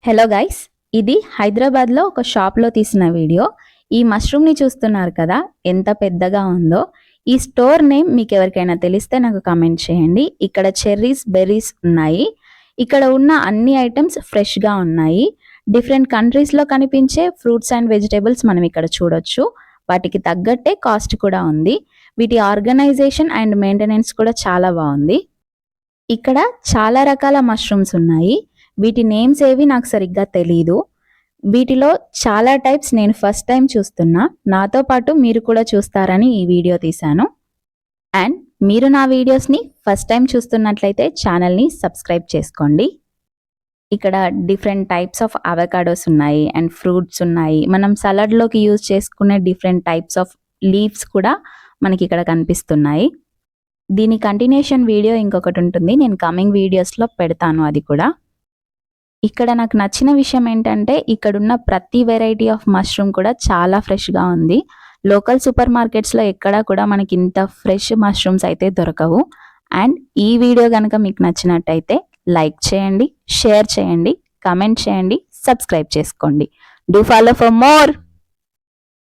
Hello guys, ఇది హైదరాబాద్లో ఒక షాప్లో తీసిన వీడియో. ఈ మష్రూమ్ని చూస్తున్నారు కదా, ఎంత పెద్దగా ఉందో. ఈ స్టోర్ నేమ్ మీకు ఎవరికైనా తెలిస్తే నాకు కామెంట్ చేయండి. ఇక్కడ చెర్రీస్, బెర్రీస్ ఉన్నాయి. ఇక్కడ ఉన్న అన్ని ఐటమ్స్ ఫ్రెష్గా ఉన్నాయి. డిఫరెంట్ కంట్రీస్లో కనిపించే ఫ్రూట్స్ అండ్ వెజిటేబుల్స్ మనం ఇక్కడ చూడొచ్చు. వాటికి తగ్గట్టే కాస్ట్ కూడా ఉంది. వీటి ఆర్గనైజేషన్ అండ్ మెయింటెనెన్స్ కూడా చాలా బాగుంది. ఇక్కడ చాలా రకాల మష్రూమ్స్ ఉన్నాయి. వీటి నేమ్స్ ఏవి నాకు సరిగ్గా తెలీదు. వీటిలో చాలా టైప్స్ నేను ఫస్ట్ టైం చూస్తున్నా. నాతో పాటు మీరు కూడా చూస్తారని ఈ వీడియో తీశాను. అండ్ మీరు నా వీడియోస్ని ఫస్ట్ టైం చూస్తున్నట్లయితే ఛానల్ని సబ్స్క్రైబ్ చేసుకోండి. ఇక్కడ డిఫరెంట్ టైప్స్ ఆఫ్ అవకాడోస్ ఉన్నాయి అండ్ ఫ్రూట్స్ ఉన్నాయి. మనం సలాడ్లోకి యూజ్ చేసుకునే డిఫరెంట్ టైప్స్ ఆఫ్ లీవ్స్ కూడా మనకి ఇక్కడ కనిపిస్తున్నాయి. దీని కంటిన్యూషన్ వీడియో ఇంకొకటి ఉంటుంది, నేను కమింగ్ వీడియోస్లో పెడతాను అది కూడా. ఇక్కడ నాకు నచ్చిన విషయం ఏంటంటే ఇక్కడున్న ప్రతి వెరైటీ ఆఫ్ మష్రూమ్ కూడా చాలా ఫ్రెష్గా ఉంది. లోకల్ సూపర్ మార్కెట్స్లో ఎక్కడా కూడా మనకి ఇంత ఫ్రెష్ మష్రూమ్స్ అయితే దొరకవు. అండ్ ఈ వీడియో కనుక మీకు నచ్చినట్టయితే లైక్ చేయండి, షేర్ చేయండి, కమెంట్ చేయండి, సబ్స్క్రైబ్ చేసుకోండి. Do follow for more.